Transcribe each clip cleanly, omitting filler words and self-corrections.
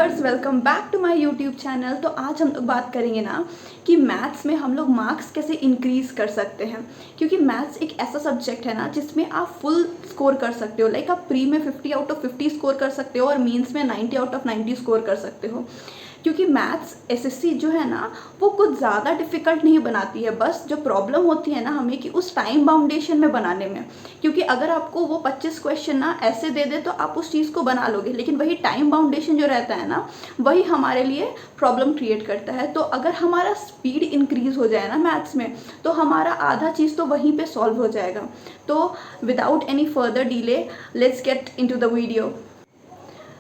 Viewers, welcome back to my YouTube channel. तो आज हम लोग बात करेंगे ना कि मैथ्स में हम लोग मार्क्स कैसे इंक्रीज़ कर सकते हैं, क्योंकि मैथ्स एक ऐसा सब्जेक्ट है ना जिसमें आप फुल स्कोर कर सकते हो। लाइक आप प्री में 50 आउट ऑफ 50 स्कोर कर सकते हो और मेंस में 90 आउट ऑफ 90 स्कोर कर सकते हो। क्योंकि मैथ्स एसएससी जो है ना वो कुछ ज़्यादा डिफ़िकल्ट नहीं बनाती है, बस जो प्रॉब्लम होती है ना हमें कि उस टाइम बाउंडेशन में बनाने में। क्योंकि अगर आपको वो 25 क्वेश्चन ना ऐसे दे दे तो आप उस चीज़ को बना लोगे, लेकिन वही टाइम बाउंडेशन जो रहता है ना वही हमारे लिए प्रॉब्लम क्रिएट करता है। तो अगर हमारा स्पीड इंक्रीज़ हो जाए ना मैथ्स में तो हमारा आधा चीज़ तो वहीं पे सॉल्व हो जाएगा। तो without any further delay let's get into the video.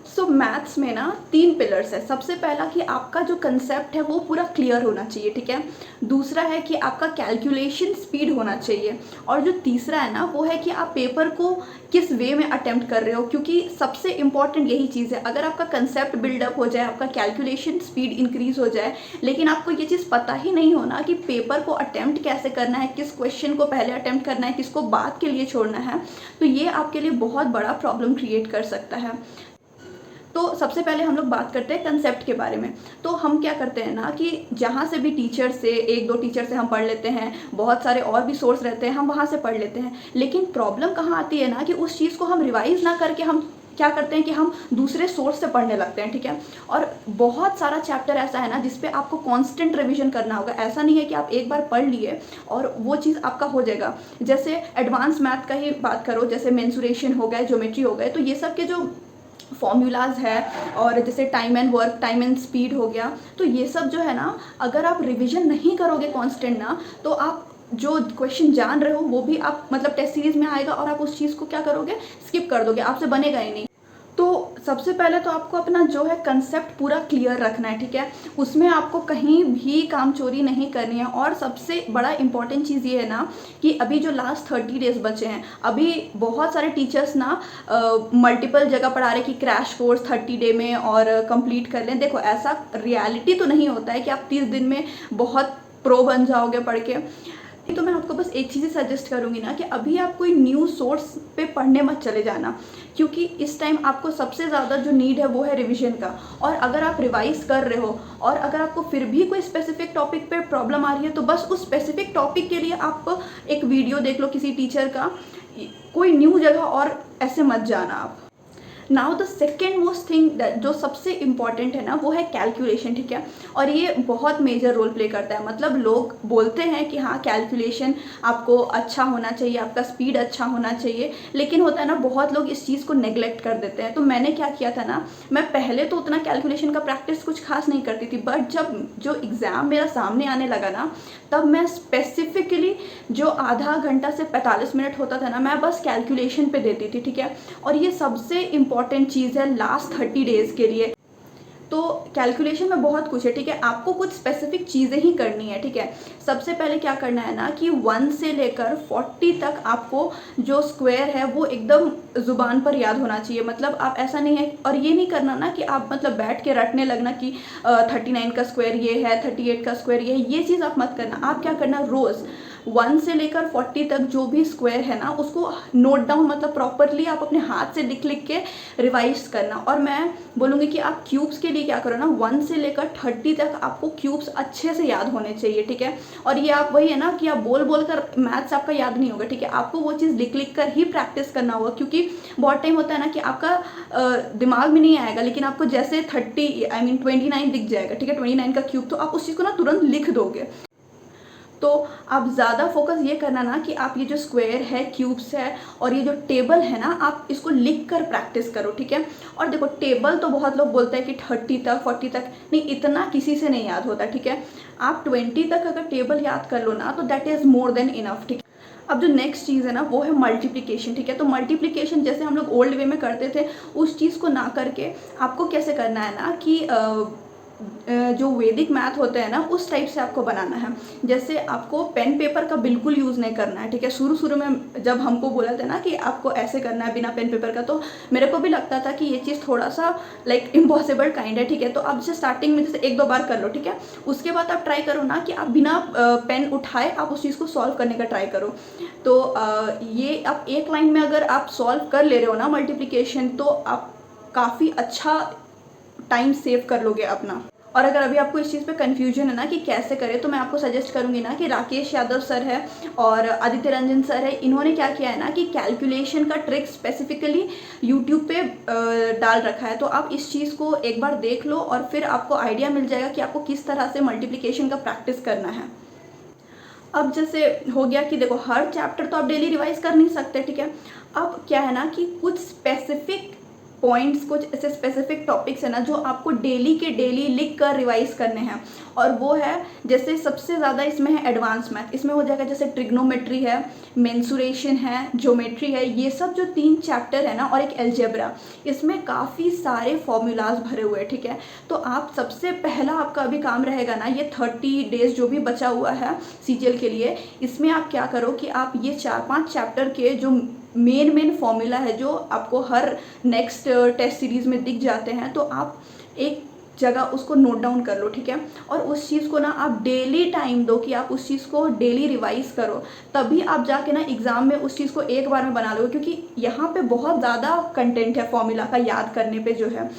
So maths में ना 3 पिलर्स है। सबसे पहला कि आपका जो कंसेप्ट है वो पूरा क्लियर होना चाहिए, ठीक है। दूसरा है कि आपका कैलकुलेशन स्पीड होना चाहिए, और जो तीसरा है ना वो है कि आप पेपर को किस वे में अटेम्प्ट कर रहे हो, क्योंकि सबसे इंपॉर्टेंट यही चीज़ है। अगर आपका कंसेप्ट बिल्डअप हो जाए, आपका कैलकुलेशन स्पीड इंक्रीज हो जाए, लेकिन आपको ये चीज़ पता ही नहीं होना कि पेपर को अटेम्प्ट कैसे करना है, किस क्वेश्चन को पहले अटेम्प्ट करना है, किसको बाद के लिए छोड़ना है, तो ये आपके लिए बहुत बड़ा प्रॉब्लम क्रिएट कर सकता है। तो सबसे पहले हम लोग बात करते हैं कंसेप्ट के बारे में। तो हम क्या करते हैं ना कि जहाँ से भी टीचर से, एक दो टीचर से हम पढ़ लेते हैं, बहुत सारे और भी सोर्स रहते हैं, हम वहाँ से पढ़ लेते हैं। लेकिन प्रॉब्लम कहाँ आती है ना कि उस चीज़ को हम रिवाइज़ ना करके हम क्या करते हैं कि हम दूसरे सोर्स से पढ़ने लगते हैं, ठीक है। और बहुत सारा चैप्टर ऐसा है ना जिस पे आपको कांस्टेंट रिवीजन करना होगा। ऐसा नहीं है कि आप एक बार पढ़ लिए और वो चीज़ आपका हो जाएगा। जैसे एडवांस मैथ का ही बात करो, जैसे मेंसुरेशन हो गए, ज्योमेट्री हो गए, तो ये सब के जो फॉर्मूलाज है, और जैसे time and work, time and speed हो गया, तो ये सब जो है ना अगर आप रिवीजन नहीं करोगे कांस्टेंट ना, तो आप जो क्वेश्चन जान रहे हो वो भी आप मतलब टेस्ट सीरीज में आएगा और आप उस चीज़ को क्या करोगे, स्किप कर दोगे, आपसे बनेगा ही नहीं। तो सबसे पहले तो आपको अपना जो है कंसेप्ट पूरा क्लियर रखना है, ठीक है। उसमें आपको कहीं भी काम चोरी नहीं करनी है। और सबसे बड़ा इंपॉर्टेंट चीज़ ये है ना कि अभी जो लास्ट 30 डेज बचे हैं, अभी बहुत सारे टीचर्स ना मल्टीपल जगह पढ़ा रहे कि क्रैश कोर्स 30 डे में और कंप्लीट कर लें। देखो, ऐसा रियलिटी तो नहीं होता है कि आप 30 दिन में बहुत प्रो बन जाओगे पढ़ के। तो मैं आपको बस एक चीज़ ही सजेस्ट करूँगी ना कि अभी आप कोई न्यू सोर्स पे पढ़ने मत चले जाना, क्योंकि इस टाइम आपको सबसे ज़्यादा जो नीड है वो है रिवीजन का। और अगर आप रिवाइज कर रहे हो और अगर आपको फिर भी कोई स्पेसिफिक टॉपिक पे प्रॉब्लम आ रही है, तो बस उस स्पेसिफिक टॉपिक के लिए आप एक वीडियो देख लो किसी टीचर का, कोई न्यू जगह और ऐसे मत जाना आप। Now the second most thing जो सबसे इम्पॉर्टेंट है ना वो है कैलकुलेशन, ठीक है। और ये बहुत मेजर रोल प्ले करता है। मतलब लोग बोलते हैं कि हाँ कैलकुलेशन आपको अच्छा होना चाहिए, आपका स्पीड अच्छा होना चाहिए, लेकिन होता है ना बहुत लोग इस चीज़ को नेग्लेक्ट कर देते हैं। तो मैंने क्या किया था ना, मैं पहले तो उतना कैलकुलेशन का प्रैक्टिस कुछ खास नहीं करती थी, बट जब जो एग्ज़ाम मेरा सामने आने लगा ना, तब मैं स्पेसिफिकली जो आधा घंटा से 45 मिनट होता था ना, मैं बस कैलकुलेशन पे देती थी, ठीक है। और ये सबसे इम्पॉर्टेंट चीज़ है लास्ट 30 डेज़ के लिए। तो कैलकुलेशन में बहुत कुछ है, ठीक है। आपको कुछ स्पेसिफिक चीज़ें ही करनी है, ठीक है। सबसे पहले क्या करना है ना कि 1 से लेकर 40 तक आपको जो स्क्वायर है वो एकदम ज़ुबान पर याद होना चाहिए। मतलब आप ऐसा नहीं है, और ये नहीं करना ना कि आप मतलब बैठ के रटने लगना कि 39 का स्क्वायर ये है, 38 का स्क्वायर ये है, ये चीज़ आप मत करना। आप क्या करना, रोज़ 1 से लेकर 40 तक जो भी स्क्वायर है ना उसको नोट डाउन, मतलब प्रॉपरली आप अपने हाथ से लिख लिख के रिवाइज करना। और मैं बोलूँगी कि आप क्यूब्स के लिए क्या करो ना, 1 से लेकर 30 तक आपको क्यूब्स अच्छे से याद होने चाहिए, ठीक है। और ये आप वही है ना कि आप बोल बोल कर मैथ्स आपका याद नहीं होगा, ठीक है। आपको वो चीज़ लिख लिख कर ही प्रैक्टिस करना होगा, क्योंकि बहुत टाइम होता है ना कि आपका दिमाग में नहीं आएगा, लेकिन आपको जैसे 29 दिख जाएगा, ठीक है, 29 का क्यूब, तो आप उस चीज़ को ना तुरंत लिख दोगे। तो आप ज़्यादा फोकस ये करना ना कि आप ये जो स्क्वायर है, क्यूब्स है और ये जो टेबल है ना, आप इसको लिख कर प्रैक्टिस करो, ठीक है। और देखो, टेबल तो बहुत लोग बोलते हैं कि 30 तक 40 तक, नहीं, इतना किसी से नहीं याद होता, ठीक है। आप 20 तक अगर टेबल याद कर लो ना तो that is more than enough, ठीक है। अब जो नेक्स्ट चीज़ है ना वो है मल्टीप्लिकेशन, ठीक है। तो मल्टीप्लिकेशन जैसे हम लोग ओल्ड वे में करते थे उस चीज़ को ना करके आपको कैसे करना है ना कि जो वैदिक मैथ होते हैं ना उस टाइप से आपको बनाना है। जैसे आपको पेन पेपर का बिल्कुल यूज़ नहीं करना है, ठीक है। शुरू शुरू में जब हमको बोला था ना कि आपको ऐसे करना है बिना पेन पेपर का, तो मेरे को भी लगता था कि ये चीज़ थोड़ा सा लाइक इम्पॉसिबल काइंड है, ठीक है। तो आप जैसे स्टार्टिंग में जैसे 1-2 बार कर लो, ठीक है। उसके बाद आप ट्राई करो ना कि आप बिना पेन उठाए आप उस चीज़ को सॉल्व करने का ट्राई करो। तो ये आप एक लाइन में अगर आप सॉल्व कर ले रहे हो ना मल्टीप्लिकेशन, तो आप काफ़ी अच्छा टाइम सेव कर लोगे अपना। और अगर अभी आपको इस चीज़ पे कन्फ्यूजन है ना कि कैसे करें, तो मैं आपको सजेस्ट करूँगी ना कि राकेश यादव सर है और आदित्य रंजन सर है, इन्होंने क्या किया है ना कि कैलकुलेशन का ट्रिक स्पेसिफिकली यूट्यूब पे डाल रखा है। तो आप इस चीज़ को एक बार देख लो और फिर आपको आइडिया मिल जाएगा कि आपको किस तरह से मल्टीप्लिकेशन का प्रैक्टिस करना है। अब जैसे हो गया कि देखो हर चैप्टर तो आप डेली रिवाइज कर नहीं सकते, ठीक है। अब क्या है ना कि कुछ स्पेसिफिक पॉइंट्स, कुछ ऐसे स्पेसिफिक टॉपिक्स है ना जो आपको डेली के डेली लिख कर रिवाइज करने हैं, और वो है जैसे सबसे ज़्यादा इसमें है एडवांस मैथ। इसमें हो जाएगा जैसे ट्रिग्नोमेट्री है, मेंसुरेशन है, ज्योमेट्री है, ये सब जो 3 चैप्टर है ना, और एक अलजेब्रा, इसमें काफ़ी सारे फॉर्मूलाज भरे हुए हैं, ठीक है। तो आप सबसे पहला आपका अभी काम रहेगा ना, ये 30 डेज जो भी बचा हुआ है सीजीएल के लिए, इसमें आप क्या करो कि आप ये 4-5 चैप्टर के जो मेन फॉर्मूला है जो आपको हर नेक्स्ट टेस्ट सीरीज़ में दिख जाते हैं, तो आप एक जगह उसको नोट डाउन कर लो, ठीक है। और उस चीज़ को ना आप डेली टाइम दो कि आप उस चीज़ को डेली रिवाइज करो, तभी आप जाके ना एग्ज़ाम में उस चीज़ को एक बार में बना लोगे, क्योंकि यहाँ पे बहुत ज़्यादा कंटेंट है फॉर्मूला का याद करने पे जो है।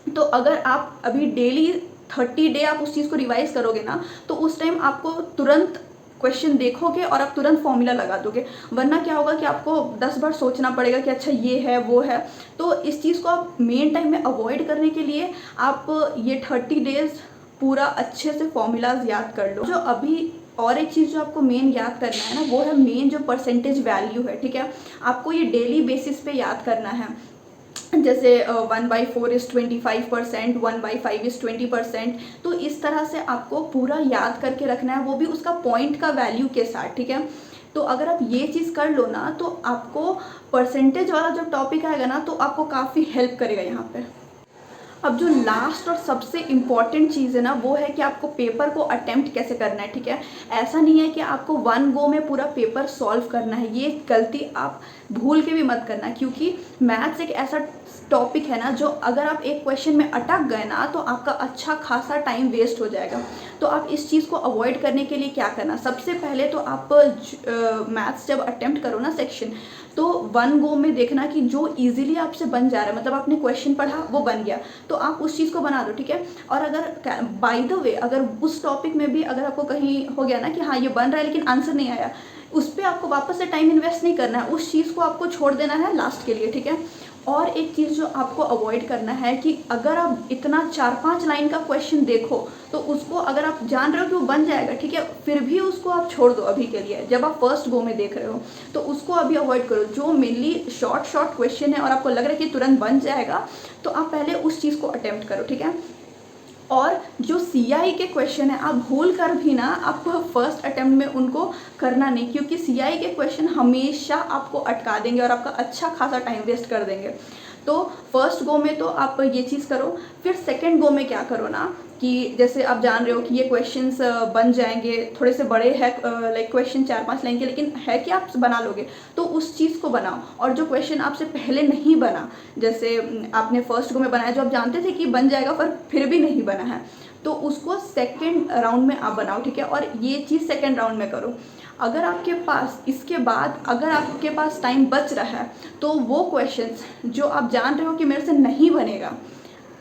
तो अगर आप अभी डेली 30 डे आप उस चीज़ को रिवाइज करोगे ना, तो उस टाइम आपको तुरंत क्वेश्चन देखोगे और आप तुरंत फॉर्मूला लगा दोगे, वरना क्या होगा कि आपको 10 बार सोचना पड़ेगा कि अच्छा ये है वो है। तो इस चीज़ को आप मेन टाइम में अवॉइड करने के लिए आप ये 30 डेज पूरा अच्छे से फॉर्मूलाज याद कर लो। जो अभी और एक चीज़ जो आपको मेन याद करना है ना, वो है मेन जो परसेंटेज वैल्यू है, ठीक है। आपको ये डेली बेसिस पे याद करना है, जैसे 1/4 इज़ 25%, 1/5 इज़ 20%। तो इस तरह से आपको पूरा याद करके रखना है, वो भी उसका पॉइंट का वैल्यू के साथ, ठीक है। तो अगर आप ये चीज़ कर लो ना, तो आपको परसेंटेज वाला जो टॉपिक आएगा ना, तो आपको काफ़ी हेल्प करेगा यहाँ पे। अब जो लास्ट और सबसे इम्पॉर्टेंट चीज़ है ना, वो है कि आपको पेपर को अटेम्प्ट कैसे करना है, ठीक है। ऐसा नहीं है कि आपको 1 गो में पूरा पेपर सॉल्व करना है, ये गलती आप भूल के भी मत करना, क्योंकि मैथ्स एक ऐसा टॉपिक है ना जो अगर आप एक क्वेश्चन में अटक गए ना, तो आपका अच्छा खासा टाइम वेस्ट हो जाएगा। तो आप इस चीज़ को अवॉइड करने के लिए क्या करना, सबसे पहले तो आप मैथ्स जब अटेम्प्ट करो ना सेक्शन, तो 1 गो में देखना कि जो इजीली आपसे बन जा रहा है, मतलब आपने क्वेश्चन पढ़ा वो बन गया, तो आप उस चीज़ को बना दो, ठीक है। और अगर बाय द वे अगर उस टॉपिक में भी अगर आपको कहीं हो गया ना कि हाँ ये बन रहा है लेकिन आंसर नहीं आया, उस पर आपको वापस से टाइम इन्वेस्ट नहीं करना है, उस चीज़ को आपको छोड़ देना है लास्ट के लिए, ठीक है। और एक चीज़ जो आपको अवॉइड करना है कि अगर आप इतना 4-5 लाइन का क्वेश्चन देखो, तो उसको अगर आप जान रहे हो कि वो बन जाएगा, ठीक है, फिर भी उसको आप छोड़ दो अभी के लिए, जब आप फर्स्ट गो में देख रहे हो, तो उसको अभी अवॉइड करो। जो मेनली शॉर्ट क्वेश्चन है और आपको लग रहा है कि तुरंत बन जाएगा, तो आप पहले उस चीज़ को अटेम्प्ट करो, ठीक है। और जो सीआई के क्वेश्चन है, आप भूल कर भी ना आपको फर्स्ट अटेम्प्ट में उनको करना नहीं, क्योंकि सीआई के क्वेश्चन हमेशा आपको अटका देंगे और आपका अच्छा खासा टाइम वेस्ट कर देंगे। तो फर्स्ट गो में तो आप ये चीज़ करो। फिर सेकंड गो में क्या करो ना कि जैसे आप जान रहे हो कि ये क्वेश्चंस बन जाएंगे, थोड़े से बड़े हैं, लाइक क्वेश्चन 4-5 लाइन के, लेकिन है कि आप बना लोगे, तो उस चीज़ को बनाओ। और जो क्वेश्चन आपसे पहले नहीं बना, जैसे आपने फर्स्ट गो में बनाया जो आप जानते थे कि बन जाएगा पर फिर भी नहीं बना है, तो उसको सेकेंड राउंड में आप बनाओ, ठीक है। और ये चीज़ सेकेंड राउंड में करो। अगर आपके पास इसके बाद अगर आपके पास टाइम बच रहा है, तो वो क्वेश्चंस जो आप जान रहे हो कि मेरे से नहीं बनेगा,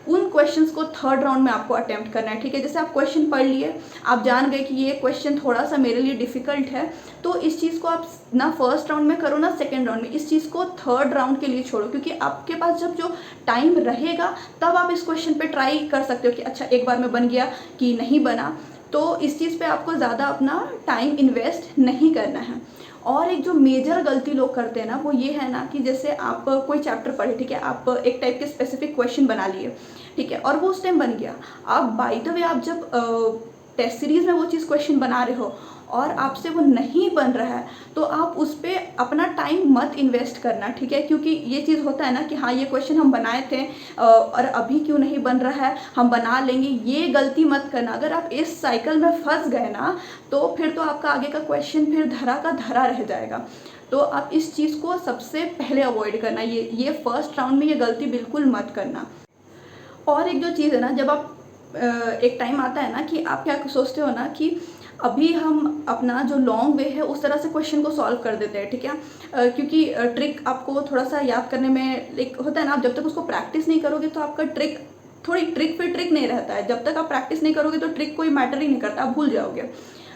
उन क्वेश्चंस को थर्ड राउंड में आपको अटेम्प्ट करना है, ठीक है। जैसे आप क्वेश्चन पढ़ लिए, आप जान गए कि ये क्वेश्चन थोड़ा सा मेरे लिए डिफ़िकल्ट है, तो इस चीज़ को आप ना फर्स्ट राउंड में करो ना सेकेंड राउंड में, इस चीज़ को थर्ड राउंड के लिए छोड़ो, क्योंकि आपके पास जब जो टाइम रहेगा तब आप इस क्वेश्चन पे ट्राई कर सकते हो कि अच्छा एक बार में बन गया कि नहीं बना। तो इस चीज़ पे आपको ज़्यादा अपना टाइम इन्वेस्ट नहीं करना है। और एक जो मेजर गलती लोग करते हैं ना, वो ये है ना कि जैसे आप कोई चैप्टर पढ़े, ठीक है, आप एक टाइप के स्पेसिफिक क्वेश्चन बना लिए, ठीक है, और वो उस टाइम बन गया। आप बाय द वे आप जब टेस्ट सीरीज़ में वो चीज़ क्वेश्चन बना रहे हो और आपसे वो नहीं बन रहा है, तो आप उस पर अपना टाइम मत इन्वेस्ट करना, ठीक है। क्योंकि ये चीज़ होता है ना कि हाँ ये क्वेश्चन हम बनाए थे और अभी क्यों नहीं बन रहा है, हम बना लेंगे, ये गलती मत करना। अगर आप इस साइकिल में फंस गए ना, तो फिर तो आपका आगे का क्वेश्चन फिर धरा का धरा रह जाएगा। तो आप इस चीज़ को सबसे पहले अवॉइड करना, ये फर्स्ट राउंड में ये गलती बिल्कुल मत करना। और एक जो चीज़ है ना, जब आप एक टाइम आता है ना कि आप क्या सोचते हो ना कि अभी हम अपना जो लॉन्ग वे है उस तरह से क्वेश्चन को सॉल्व कर देते हैं, ठीक है, क्योंकि ट्रिक आपको थोड़ा सा याद करने में एक होता है ना, आप जब तक उसको प्रैक्टिस नहीं करोगे तो आपका ट्रिक थोड़ी ट्रिक फिर ट्रिक नहीं रहता है, जब तक आप प्रैक्टिस नहीं करोगे तो ट्रिक कोई मैटर ही नहीं करता, आप भूल जाओगे।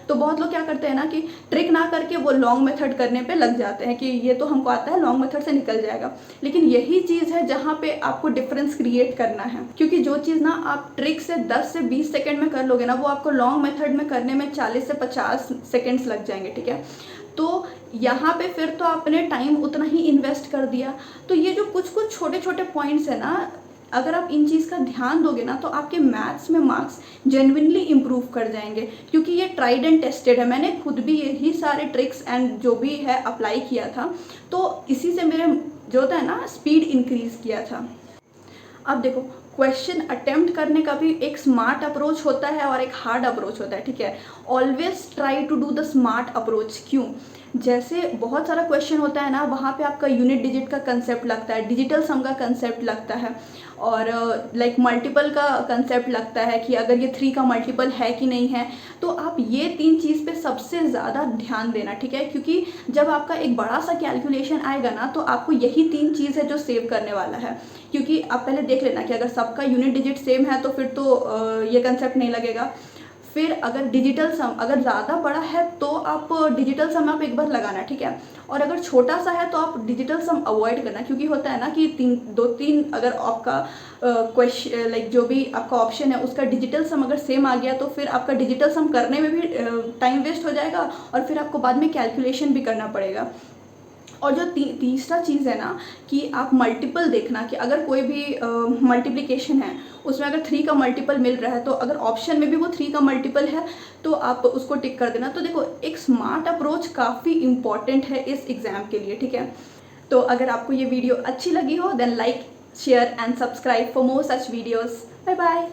तो बहुत लोग क्या करते हैं ना कि ट्रिक ना करके वो लॉन्ग मेथड करने पे लग जाते हैं कि ये तो हमको आता है, लॉन्ग मेथड से निकल जाएगा। लेकिन यही चीज़ है जहाँ पे आपको डिफरेंस क्रिएट करना है, क्योंकि जो चीज़ ना आप ट्रिक से 10 से 20 सेकेंड में कर लोगे ना, वो आपको लॉन्ग मेथड में करने में 40 से 50 सेकेंड्स लग जाएंगे, ठीक है। तो यहाँ पे फिर तो आपने टाइम उतना ही इन्वेस्ट कर दिया। तो ये जो कुछ कुछ छोटे छोटे पॉइंट्स है ना, अगर आप इन चीज़ का ध्यान दोगे ना तो आपके मैथ्स में मार्क्स जेन्युइनली इम्प्रूव कर जाएंगे, क्योंकि ये ट्राइड एंड टेस्टेड है। मैंने खुद भी यही सारे ट्रिक्स एंड जो भी है अप्लाई किया था, तो इसी से मेरे जो होता है ना स्पीड इंक्रीज़ किया था। अब देखो, क्वेश्चन अटेम्प्ट करने का भी एक स्मार्ट अप्रोच होता है और एक हार्ड अप्रोच होता है, ठीक है। Always try to do the smart approach. क्यों? जैसे बहुत सारा क्वेश्चन होता है ना, वहाँ पे आपका यूनिट डिजिट का कंसेप्ट लगता है, डिजिटल सम का कंसेप्ट लगता है, और लाइक मल्टीपल का कंसेप्ट लगता है कि अगर ये 3 का मल्टीपल है कि नहीं है। तो आप ये 3 चीज़ पे सबसे ज़्यादा ध्यान देना, ठीक है, क्योंकि जब आपका एक बड़ा सा कैलकुलेशन आएगा ना, तो आपको यही 3 चीज़ है जो सेव करने वाला है। क्योंकि आप पहले देख लेना कि अगर सबका यूनिट डिजिट सेम है तो फिर तो ये कंसेप्ट नहीं लगेगा। फिर अगर डिजिटल सम अगर ज़्यादा बड़ा है तो आप डिजिटल सम आप एक बार लगाना, ठीक है। और अगर छोटा सा है तो आप डिजिटल सम अवॉइड करना, क्योंकि होता है ना कि 2-3 अगर आपका क्वेश्चन लाइक जो भी आपका ऑप्शन है उसका डिजिटल सम अगर सेम आ गया तो फिर आपका डिजिटल सम करने में भी टाइम वेस्ट हो जाएगा और फिर आपको बाद में कैलकुलेशन भी करना पड़ेगा। और जो तीसरा चीज़ है ना कि आप मल्टीपल देखना, कि अगर कोई भी मल्टीप्लिकेशन है उसमें अगर 3 का मल्टीपल मिल रहा है, तो अगर ऑप्शन में भी वो 3 का मल्टीपल है तो आप उसको टिक कर देना। तो देखो, एक स्मार्ट अप्रोच काफ़ी इंपॉर्टेंट है इस एग्ज़ाम के लिए, ठीक है। तो अगर आपको ये वीडियो अच्छी लगी हो then like, share and subscribe for more such videos. Bye bye.